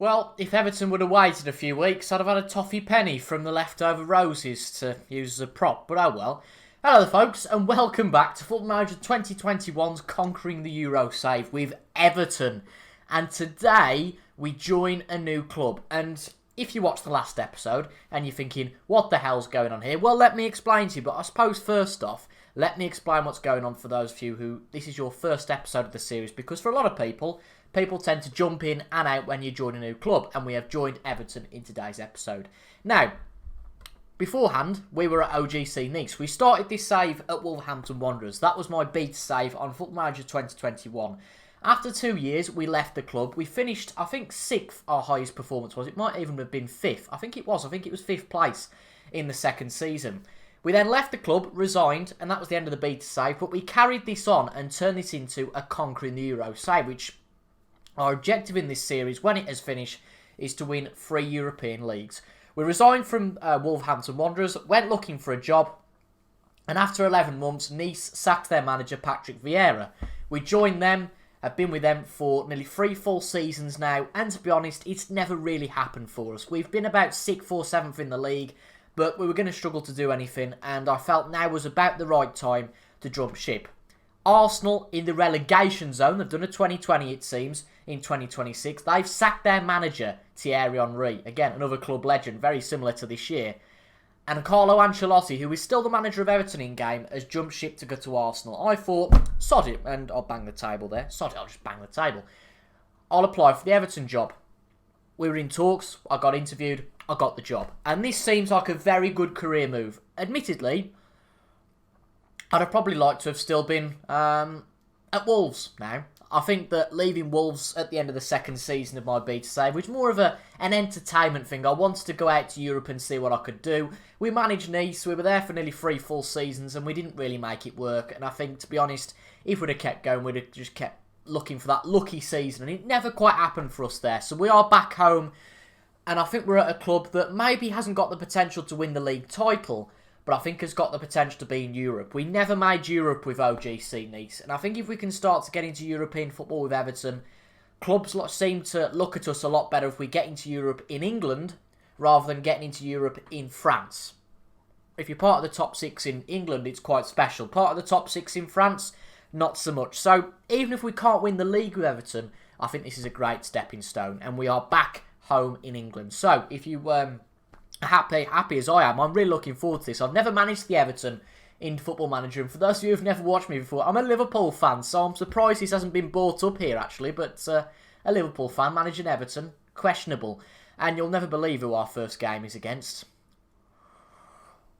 Well, if Everton would have waited a few weeks, I'd have had a toffee penny from the leftover roses to use as a prop, but oh well. Hello folks, and welcome back to Football Manager 2021's Conquering the Euro save with Everton. And today, we join a new club. And if you watched the last episode, and you're thinking, what the hell's going on here? Well, let me explain to you, but I suppose first off, let me explain what's going on for those of you who this is your first episode of the series, because for a lot of people tend to jump in and out when you join a new club, and we have joined Everton in today's episode. Now, beforehand, we were at OGC Nice. We started this save at Wolverhampton Wanderers. That was my beta save on Football Manager 2021. After 2 years, we left the club. We finished, I think, 6th, our highest performance was. It might even have been 5th. I think it was 5th place in the second season. We then left the club, resigned, and that was the end of the beta save. But we carried this on and turned this into a Conquering the Euro save, which our objective in this series, when it has finished, is to win 3 European leagues. We resigned from Wolverhampton Wanderers, went looking for a job, and after 11 months, Nice sacked their manager, Patrick Vieira. We joined them, have been with them for nearly 3 full seasons now, and to be honest, it's never really happened for us. We've been about 6th or 7th in the league, but we were going to struggle to do anything, and I felt now was about the right time to jump ship. Arsenal in the relegation zone. They've done a 2020, it seems, in 2026. They've sacked their manager, Thierry Henry. Again, another club legend, very similar to this year. And Carlo Ancelotti, who is still the manager of Everton in game, has jumped ship to go to Arsenal. I thought, sod it, and I'll bang the table there. Sod it, I'll just bang the table. I'll apply for the Everton job. We were in talks, I got interviewed, I got the job. And this seems like a very good career move. Admittedly, I'd have probably liked to have still been at Wolves now. I think that leaving Wolves at the end of the second season of my beta save was more of an entertainment thing. I wanted to go out to Europe and see what I could do. We managed Nice, we were there for nearly 3 full seasons and we didn't really make it work. And I think, to be honest, if we'd have kept going, we'd have just kept looking for that lucky season. And it never quite happened for us there. So we are back home, and I think we're at a club that maybe hasn't got the potential to win the league title, but I think has got the potential to be in Europe. We never made Europe with OGC Nice, and I think if we can start to get into European football with Everton, clubs seem to look at us a lot better if we get into Europe in England rather than getting into Europe in France. If you're part of the top 6 in England, it's quite special. Part of the top 6 in France, not so much. So even if we can't win the league with Everton, I think this is a great stepping stone, and we are back home in England. So if you happy as I am, I'm really looking forward to this. I've never managed the Everton in Football Manager, and for those of you who've never watched me before, I'm a Liverpool fan, so I'm surprised this hasn't been brought up here actually, but a Liverpool fan managing Everton, questionable. And you'll never believe who our first game is against.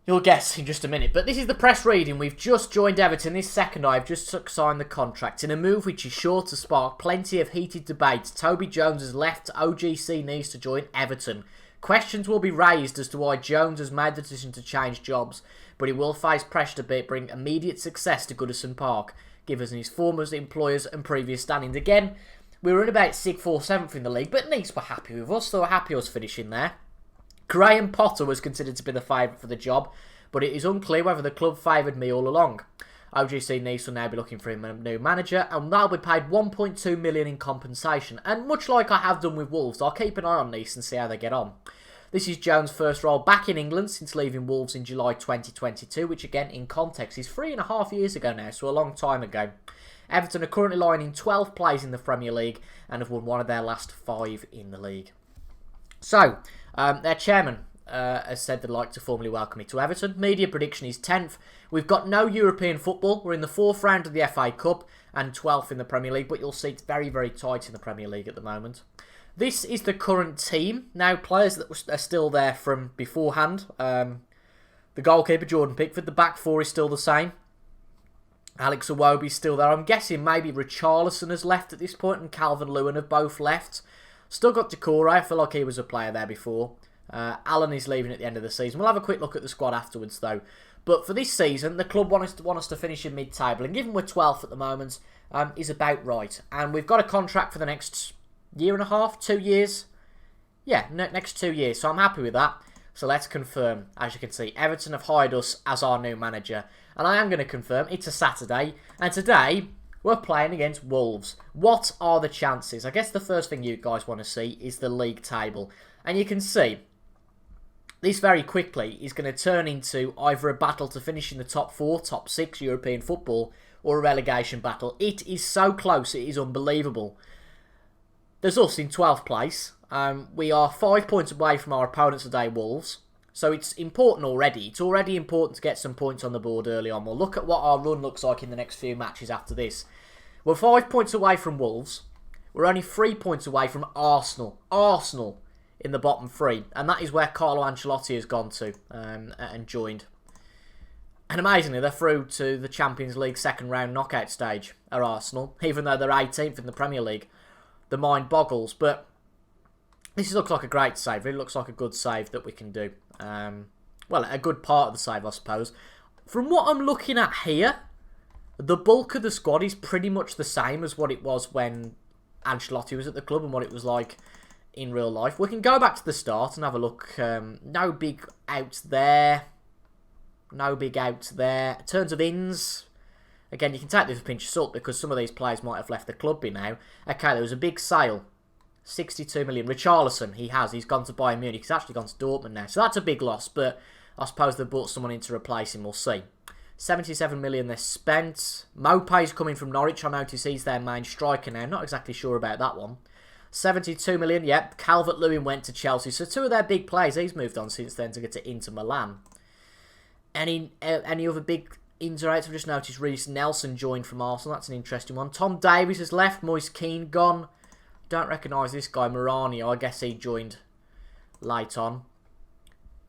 You'll guess in just a minute, but this is the press reading. We've just joined Everton. This second, I've just signed the contract in a move which is sure to spark plenty of heated debates. Toby Jones has left OGC Nice to join Everton. Questions will be raised as to why Jones has made the decision to change jobs, but he will face pressure to bring immediate success to Goodison Park, given his former employers and previous standings. Again, we were in about 6th or 7th in the league, but Nice were happy with us. They were happy us finishing there. Graham Potter was considered to be the favourite for the job, but it is unclear whether the club favoured me all along. OGC Nice will now be looking for a new manager, and they'll be paid $1.2 million in compensation. And much like I have done with Wolves, I'll keep an eye on Nice and see how they get on. This is Jones' first role back in England since leaving Wolves in July 2022, which again, in context, is 3.5 years ago now, so a long time ago. Everton are currently lying in 12th place in the Premier League and have won one of their last 5 in the league. So, their chairman has said they'd like to formally welcome me to Everton. Media prediction is 10th. We've got no European football. We're in the 4th round of the FA Cup and 12th in the Premier League, but you'll see it's very, very tight in the Premier League at the moment. This is the current team. Now, players that are still there from beforehand. The goalkeeper, Jordan Pickford. The back 4 is still the same. Alex Iwobi's still there. I'm guessing maybe Richarlison has left at this point and Calvert-Lewin have both left. Still got Decore. I feel like he was a player there before. Allen is leaving at the end of the season. We'll have a quick look at the squad afterwards, though. But for this season, the club want us to finish in mid-table. And given we're 12th at the moment, is about right. And we've got a contract for the next year and a half, 2 years. Yeah, next 2 years. So I'm happy with that. So let's confirm. As you can see, Everton have hired us as our new manager. And I am going to confirm it's a Saturday. And today, We're playing against Wolves. What are the chances? I guess the first thing you guys want to see is the league table. And you can see this very quickly is going to turn into either a battle to finish in the top 4, top 6 European football, or a relegation battle. It is so close, it is unbelievable. There's us in 12th place. We are 5 points away from our opponents today, Wolves. So it's important already. It's already important to get some points on the board early on. We'll look at what our run looks like in the next few matches after this. We're 5 points away from Wolves. We're only 3 points away from Arsenal. Arsenal in the bottom 3. And that is where Carlo Ancelotti has gone to and joined. And amazingly, they're through to the Champions League second round knockout stage at Arsenal. Even though they're 18th in the Premier League. The mind boggles. But this looks like a great save. It looks like a good save that we can do. Well, a good part of the save, I suppose. From what I'm looking at here, the bulk of the squad is pretty much the same as what it was when Ancelotti was at the club and what it was like in real life. We can go back to the start and have a look. No big outs there. No big outs there. In terms of ins, again, you can take this with a pinch of salt because some of these players might have left the club by now. Okay, there was a big sale. 62 million. Richarlison, he's gone to Bayern Munich. He's actually gone to Dortmund now. So that's a big loss, but I suppose they've brought someone in to replace him. We'll see. 77 million they're spent. Mopé's coming from Norwich. I notice he's their main striker now. Not exactly sure about that one. 72 million, yep. Calvert-Lewin went to Chelsea. So two of their big players, he's moved on since then to get to Inter Milan. Any other big ins or outs? I've just noticed Reece Nelson joined from Arsenal. That's an interesting one. Tom Davies has left. Moise Keane gone. Don't recognise this guy, Morani. I guess he joined late on.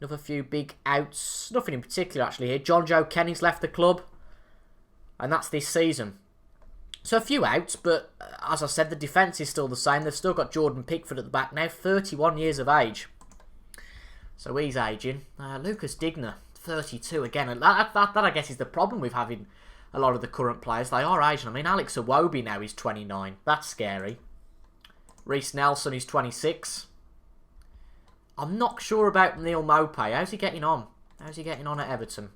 Another few big outs. Nothing in particular, actually, here. John Joe Kenny's left the club. And that's this season. So a few outs, but as I said, the defence is still the same. They've still got Jordan Pickford at the back now, 31 years of age. So he's ageing. Lucas Digner, 32 again. And that, I guess, is the problem with having a lot of the current players. They are aging. I mean, Alex Iwobi now is 29. That's scary. Reece Nelson is 26. I'm not sure about Neil Maupay. How's he getting on? How's he getting on at Everton?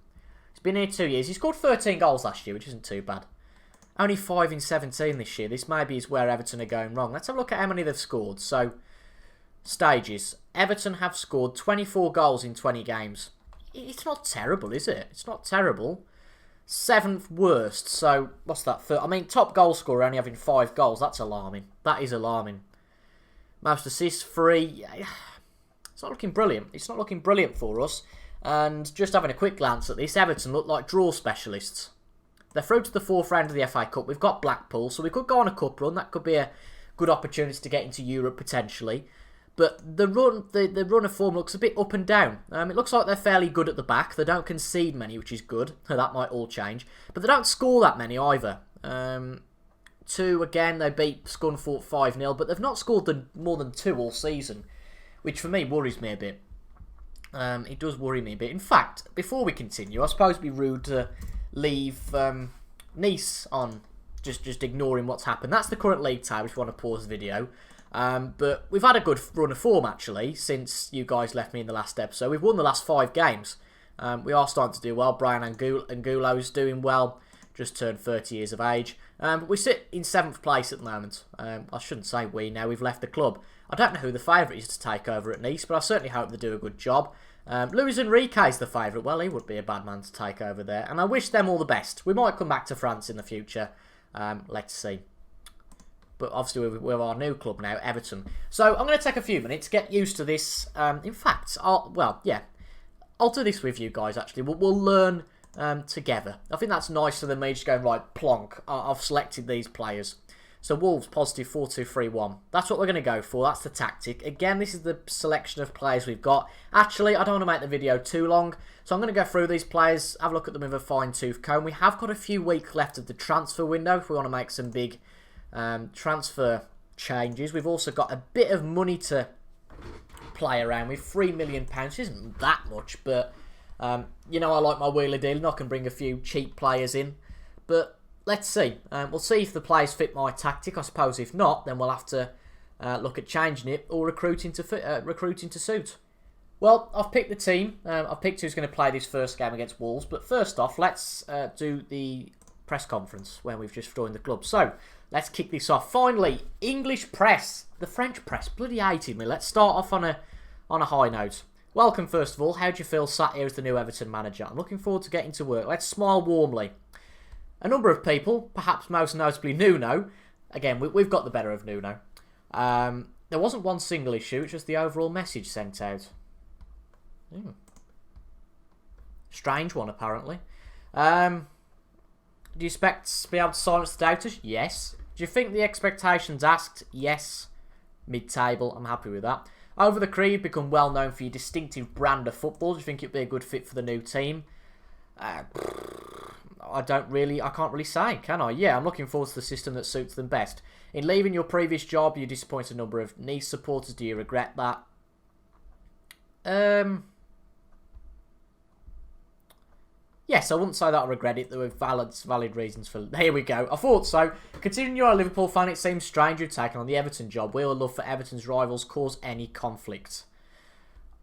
He's been here 2 years. He scored 13 goals last year, which isn't too bad. Only 5 in 17 this year. This maybe is where Everton are going wrong. Let's have a look at how many they've scored. So, stages. Everton have scored 24 goals in 20 games. It's not terrible, is it? It's not terrible. 7th worst. So, what's that? I mean, top goal scorer only having 5 goals. That's alarming. That is alarming. Most assists, 3. It's not looking brilliant. It's not looking brilliant for us. And just having a quick glance at this, Everton look like draw specialists. They're through to the 4th round of the FA Cup. We've got Blackpool, so we could go on a cup run. That could be a good opportunity to get into Europe potentially. But the run of form looks a bit up and down. It looks like they're fairly good at the back. They don't concede many, which is good. That might all change. But they don't score that many either. 2, again, they beat Scunthorpe 5-0, but they've not scored more than 2 all season, which for me worries me a bit. It does worry me a bit. In fact, before we continue, I suppose it'd be rude to leave Nice on, just ignoring what's happened. That's the current league table if you want to pause the video. But we've had a good run of form, actually, since you guys left me in the last episode. We've won the last 5 games. We are starting to do well. Brian Angulo is doing well. Just turned 30 years of age. But we sit in 7th place at the moment. I shouldn't say we now. We've left the club. I don't know who the favourite is to take over at Nice, but I certainly hope they do a good job. Luis Enrique is the favourite. Well, he would be a bad man to take over there. And I wish them all the best. We might come back to France in the future. Let's see. But obviously we're our new club now, Everton. So I'm going to take a few minutes to get used to this. In fact, I'll do this with you guys, actually. We'll learn together. I think that's nicer than me just going, right, plonk. I've selected these players. So Wolves, positive 4-2-3-1. That's what we're going to go for. That's the tactic. Again, this is the selection of players we've got. Actually, I don't want to make the video too long. So I'm going to go through these players, have a look at them with a fine-tooth comb. We have got a few weeks left of the transfer window if we want to make some big transfer changes. We've also got a bit of money to play around with. £3 million. Isn't that much, but you know I like my wheeler dealing. I can bring a few cheap players in. But let's see. We'll see if the players fit my tactic. I suppose if not, then we'll have to look at changing it or recruiting to suit. Well, I've picked the team. I've picked who's going to play this first game against Wolves. But first off, let's do the press conference when we've just joined the club. So, let's kick this off. Finally, English press. The French press bloody hated me. Let's start off on a high note. Welcome, first of all. How do you feel sat here as the new Everton manager? I'm looking forward to getting to work. Let's smile warmly. A number of people, perhaps most notably Nuno. Again, we've got the better of Nuno. There wasn't one single issue, it's just the overall message sent out. Strange one, apparently. Do you expect to be able to silence the doubters? Yes. Do you think the expectations asked? Yes. Mid-table, I'm happy with that. Over the career, you've become well known for your distinctive brand of football. Do you think it'd be a good fit for the new team? I can't really say, can I? Yeah, I'm looking forward to the system that suits them best. In leaving your previous job, you disappointed a number of Nice supporters. Do you regret that? Yes, I wouldn't say that I regret it. There were valid reasons for... Here we go. I thought so. Considering you're a Liverpool fan, it seems strange you've taken on the Everton job. Will love for Everton's rivals cause any conflict?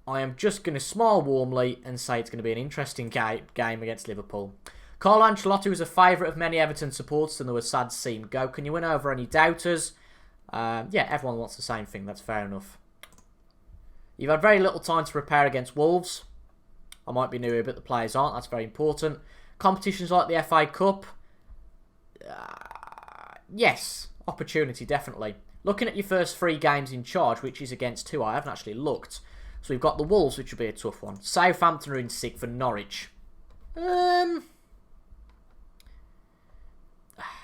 I am just going to smile warmly and say it's going to be an interesting game against Liverpool. Carlo Ancelotti was a favourite of many Everton supporters and there was sad to see him go. Can you win over any doubters? Yeah, everyone wants the same thing. That's fair enough. You've had very little time to prepare against Wolves. I might be new here, but the players aren't. That's very important. Competitions like the FA Cup. Yes, opportunity, definitely. Looking at your first 3 games in charge, which is against 2, I haven't actually looked. So we've got the Wolves, which will be a tough one. Southampton are in 6th for Norwich.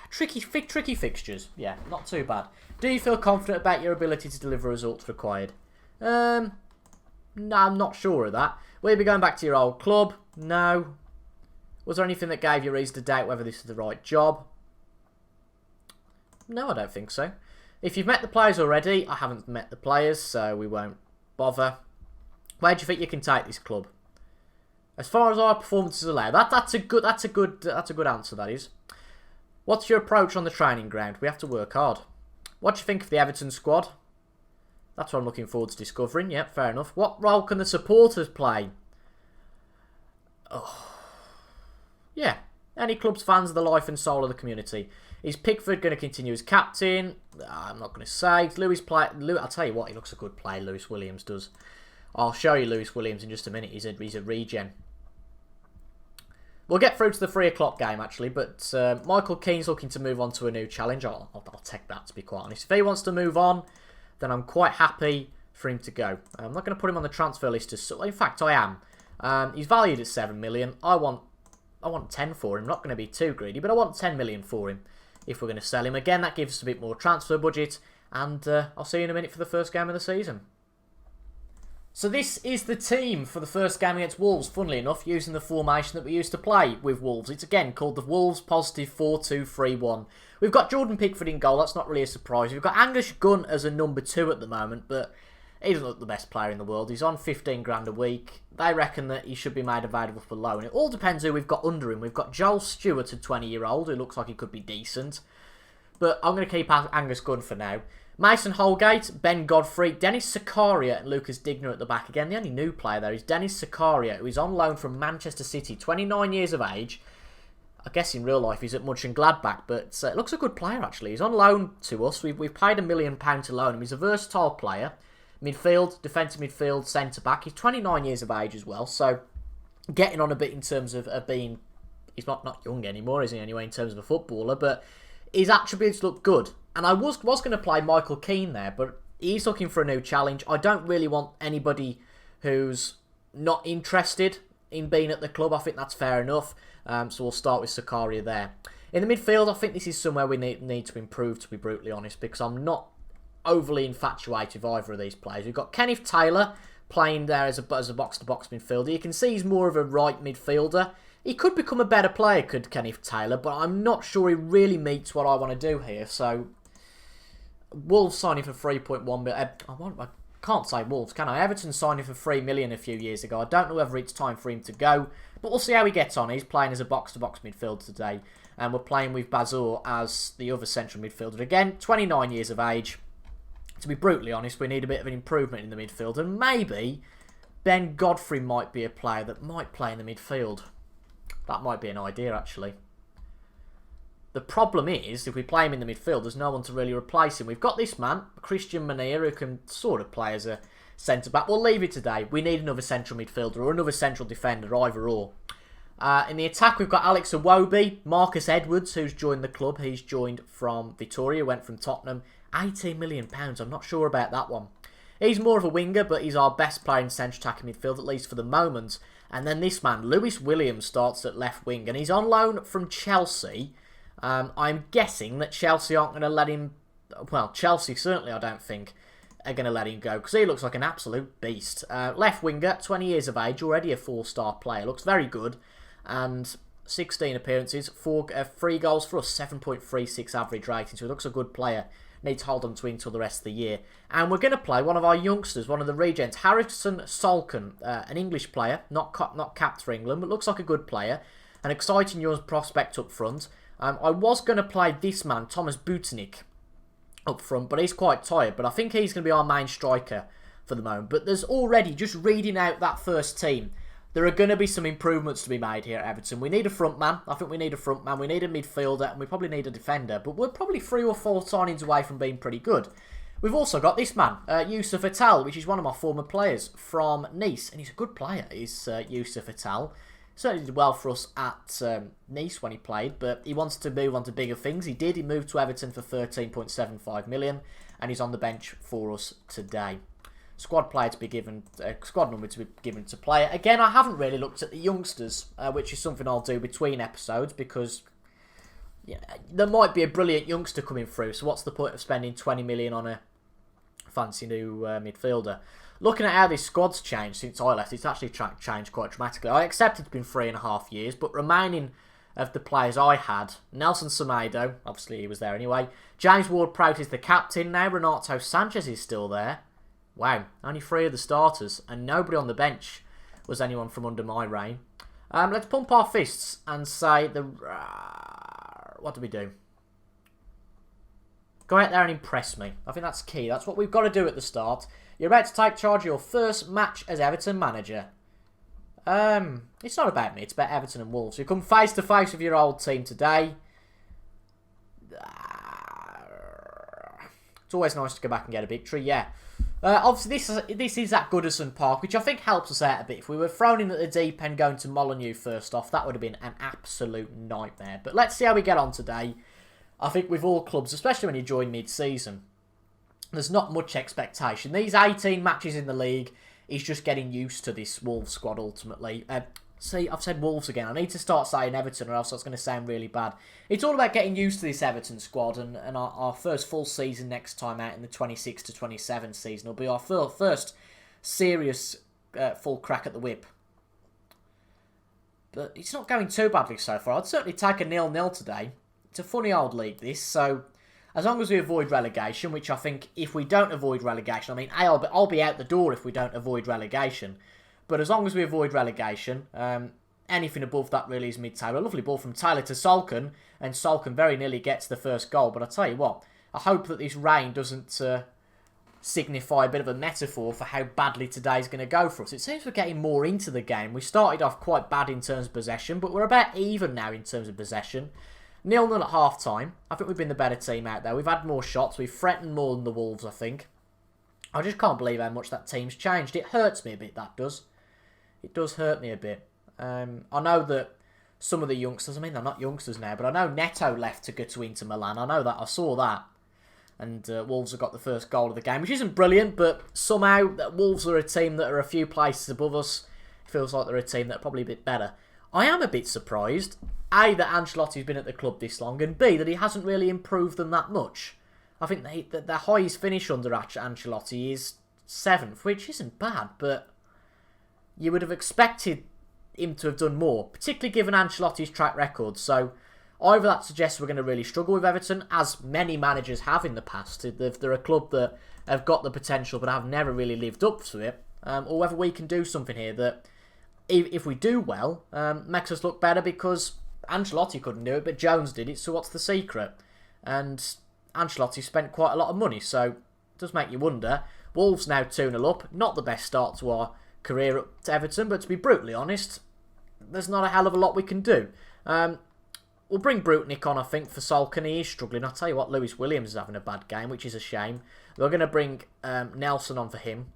Tricky fixtures. Yeah, not too bad. Do you feel confident about your ability to deliver results required? No, I'm not sure of that. Will you be going back to your old club? No. Was there anything that gave you reason to doubt whether this is the right job? No, I don't think so. If you've met the players already, I haven't met the players, so we won't bother. Where do you think you can take this club? As far as our performances allow, that's a good answer. That is. What's your approach on the training ground? We have to work hard. What do you think of the Everton squad? That's what I'm looking forward to discovering. Yep, fair enough. What role can the supporters play? Oh. Yeah. Any club's fans are the life and soul of the community. Is Pickford going to continue as captain? I'm not going to say. I'll tell you what, he looks a good player, Lewis Williams does. I'll show you Lewis Williams in just a minute. He's a regen. We'll get through to the 3 o'clock game, actually, but Michael Keane's looking to move on to a new challenge. I'll take that, to be quite honest. If he wants to move on, then I'm quite happy for him to go. I'm not going to put him on the transfer list. In fact, I am. He's valued at 7 million. I want 10 for him. I'm not going to be too greedy, but I want 10 million for him if we're going to sell him. Again, that gives us a bit more transfer budget, and I'll see you in a minute for the first game of the season. So this is the team for the first game against Wolves, funnily enough, using the formation that we used to play with Wolves. It's again called the Wolves positive 4-2-3-1. We've got Jordan Pickford in goal, that's not really a surprise. We've got Angus Gunn as a number 2 at the moment, but he doesn't look the best player in the world. He's on 15 grand a week. They reckon that he should be made available for loan. It all depends who we've got under him. We've got Joel Stewart, a 20-year-old, who looks like he could be decent. But I'm going to keep Angus Gunn for now. Mason Holgate, Ben Godfrey, Dennis Zakaria and Lucas Digner at the back. Again, the only new player there is Dennis Zakaria, who is on loan from Manchester City, 29 years of age. I guess in real life he's at Mönchengladbach, but looks a good player actually. He's on loan to us. We've paid £1 million to loan him. He's a versatile player. Midfield, defensive midfield, centre-back. He's 29 years of age as well, so getting on a bit in terms of being... He's not young anymore, is he, anyway, in terms of a footballer, but his attributes look good. And I was going to play Michael Keane there, but he's looking for a new challenge. I don't really want anybody who's not interested in being at the club. I think that's fair enough. So we'll start with Zakaria there. In the midfield, I think this is somewhere we need to improve, to be brutally honest, because I'm not overly infatuated with either of these players. We've got Kenneth Taylor playing there as a box-to-box midfielder. You can see he's more of a right midfielder. He could become a better player, could Kenneth Taylor, but I'm not sure he really meets what I want to do here. So Wolves signing for 3.1 million. I can't say Wolves, can I? Everton signing for 3 million a few years ago. I don't know whether it's time for him to go, but we'll see how he gets on. He's playing as a box-to-box midfielder today, and we're playing with Bazur as the other central midfielder. Again, 29 years of age. To be brutally honest, we need a bit of an improvement in the midfield, and maybe Ben Godfrey might be a player that might play in the midfield. That might be an idea, actually. The problem is, if we play him in the midfield, there's no one to really replace him. We've got this man, Christian Mania, who can sort of play as a centre-back. We'll leave it today. We need another central midfielder or another central defender, either or. In the attack, we've got Alex Iwobi, Marcus Edwards, who's joined the club. He's joined from Victoria, went from Tottenham. £18 million, I'm not sure about that one. He's more of a winger, but he's our best player in central attacking midfield, at least for the moment. And then this man, Lewis Williams, starts at left wing, and he's on loan from Chelsea. I'm guessing that Chelsea aren't going to let him... Well, Chelsea certainly, I don't think, are going to let him go, because he looks like an absolute beast. Left winger, 20 years of age, already a 4-star player. Looks very good. And 16 appearances, 3 goals for us, 7.36 average rating. So he looks a good player. Need to hold on to him until the rest of the year. And we're going to play one of our youngsters, one of the regents, Harrison Solken, an English player, not capped for England, but looks like a good player. An exciting young prospect up front. I was going to play this man, Thomas Butnik, up front, but he's quite tired. But I think he's going to be our main striker for the moment. But there's already, just reading out that first team, there are going to be some improvements to be made here at Everton. We need a front man. I think we need a front man. We need a midfielder, and we probably need a defender. But we're probably 3 or 4 signings away from being pretty good. We've also got this man, Yusuf Atal, which is one of my former players from Nice. And he's a good player, is Yusuf Atal. Certainly did well for us at Nice when he played, but he wants to move on to bigger things. He did. He moved to Everton for £13.75 million, and he's on the bench for us today. Squad player to be given, squad number to be given to player. Again, I haven't really looked at the youngsters, which is something I'll do between episodes, because there might be a brilliant youngster coming through. So what's the point of spending 20 million on a fancy new midfielder? Looking at how this squad's changed since I left, it's actually changed quite dramatically. I accept it's been 3.5 years, but remaining of the players I had, Nelson Semedo, obviously he was there anyway. James Ward-Prowse is the captain now. Renato Sanchez is still there. Wow, only 3 of the starters, and nobody on the bench was anyone from under my reign. Let's pump our fists and say what do we do? Go out there and impress me. I think that's key. That's what we've got to do at the start. You're about to take charge of your first match as Everton manager. It's not about me. It's about Everton and Wolves. You come face to face with your old team today. It's always nice to go back and get a victory. Yeah. Obviously, this is at Goodison Park, which I think helps us out a bit. If we were thrown in at the deep end going to Molineux first off, that would have been an absolute nightmare. But let's see how we get on today. I think with all clubs, especially when you join mid-season, there's not much expectation. These 18 matches in the league is just getting used to this Wolves squad ultimately. See, I've said Wolves again. I need to start saying Everton or else that's going to sound really bad. It's all about getting used to this Everton squad, and our first full season next time out in the 26 to 27 season will be our first serious full crack at the whip. But it's not going too badly so far. I'd certainly take a 0-0 today. It's a funny old league, this, so as long as we avoid relegation, which I think if we don't avoid relegation, I mean, I'll be out the door if we don't avoid relegation. But as long as we avoid relegation, anything above that really is mid-table. A lovely ball from Taylor to Solken, and Solken very nearly gets the first goal. But I tell you what, I hope that this rain doesn't signify a bit of a metaphor for how badly today's going to go for us. It seems we're getting more into the game. We started off quite bad in terms of possession, but we're about even now in terms of possession. 0-0 at half-time. I think we've been the better team out there. We've had more shots. We've threatened more than the Wolves, I think. I just can't believe how much that team's changed. It hurts me a bit, that does. It does hurt me a bit. I know that some of the youngsters, I mean, they're not youngsters now, but I know Neto left to go to Inter Milan. I know that. I saw that. And Wolves have got the first goal of the game, which isn't brilliant, but somehow Wolves are a team that are a few places above us. It feels like they're a team that are probably a bit better. I am a bit surprised, A, that Ancelotti's been at the club this long, and B, that he hasn't really improved them that much. I think the highest finish under Ancelotti is 7th, which isn't bad, but you would have expected him to have done more, particularly given Ancelotti's track record. So either that suggests we're going to really struggle with Everton, as many managers have in the past. They're a club that have got the potential but have never really lived up to it, or whether we can do something here that, if we do well, makes us look better, because Ancelotti couldn't do it, but Jones did it, so what's the secret? And Ancelotti spent quite a lot of money, so it does make you wonder. Wolves now 2-0 up, not the best start to our career at Everton, but to be brutally honest, there's not a hell of a lot we can do. we'll bring Brutnik on, I think, for Solken. He is struggling. I'll tell you what, Lewis Williams is having a bad game, which is a shame. We're going to bring Nelson on for him.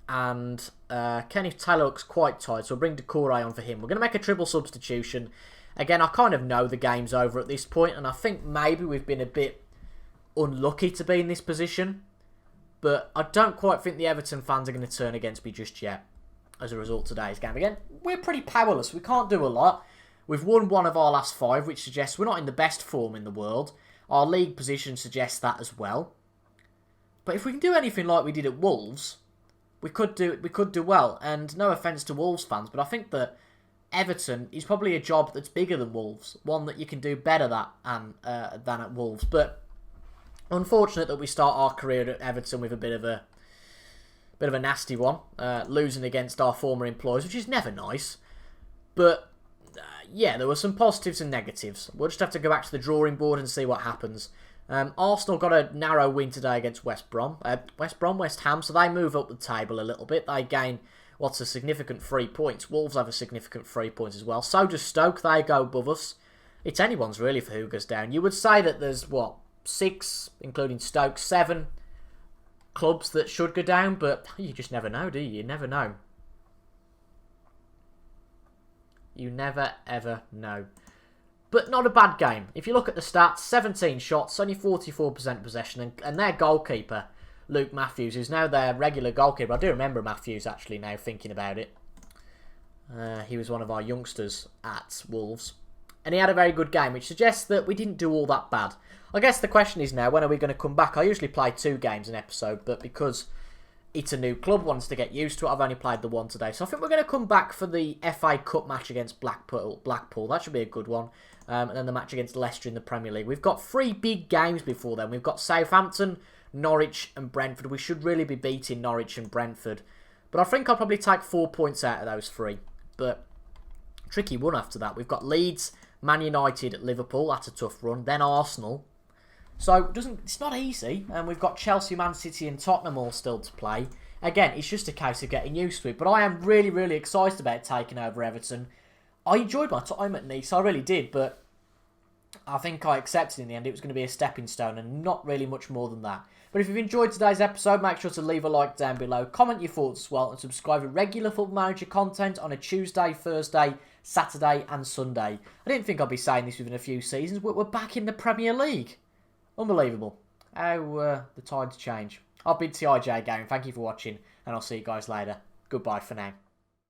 And Kenneth Taylor looks quite tired, so we'll bring Decore on for him. We're going to make a triple substitution. Again, I kind of know the game's over at this point, and I think maybe we've been a bit unlucky to be in this position. But I don't quite think the Everton fans are going to turn against me just yet as a result of today's game. Again, we're pretty powerless. We can't do a lot. We've won one of our last 5, which suggests we're not in the best form in the world. Our league position suggests that as well. But if we can do anything like we did at Wolves, we could do well. And no offence to Wolves fans, but I think that Everton is probably a job that's bigger than Wolves. One that you can do better than at Wolves. But unfortunate that we start our career at Everton with a bit of a nasty one, losing against our former employers, which is never nice. But yeah, there were some positives and negatives. We'll just have to go back to the drawing board and see what happens. Arsenal got a narrow win today against West Ham, so they move up the table a little bit. They gain what's a significant 3 points. Wolves have a significant 3 points as well. So does Stoke. They go above us. It's anyone's really for who goes down. You would say that there's 6, including Stoke, 7 clubs that should go down, but you just never know, do you? You never know. You never, ever know. But not a bad game. If you look at the stats, 17 shots, only 44% possession, and their goalkeeper, Luke Matthews, who's now their regular goalkeeper. I do remember Matthews, actually, now thinking about it. He was one of our youngsters at Wolves. And he had a very good game, which suggests that we didn't do all that bad. I guess the question is now, when are we going to come back? I usually play 2 games an episode, but because it's a new club, wants to get used to it, I've only played the 1 today. So I think we're going to come back for the FA Cup match against Blackpool. That should be a good one. And then the match against Leicester in the Premier League. We've got 3 big games before then. We've got Southampton, Norwich and Brentford. We should really be beating Norwich and Brentford. But I think I'll probably take 4 points out of those 3. But tricky one after that. We've got Leeds, Man United, Liverpool. That's a tough run. Then Arsenal. So it's not easy. And we've got Chelsea, Man City and Tottenham all still to play. Again, it's just a case of getting used to it. But I am really, really excited about taking over Everton. I enjoyed my time at Nice, I really did, but I think I accepted in the end it was going to be a stepping stone and not really much more than that. But if you've enjoyed today's episode, make sure to leave a like down below, comment your thoughts as well, and subscribe to regular Football Manager content on a Tuesday, Thursday, Saturday and Sunday. I didn't think I'd be saying this within a few seasons, but we're back in the Premier League. Unbelievable. How the tides change. I've been TIJ Gaming, thank you for watching, and I'll see you guys later. Goodbye for now.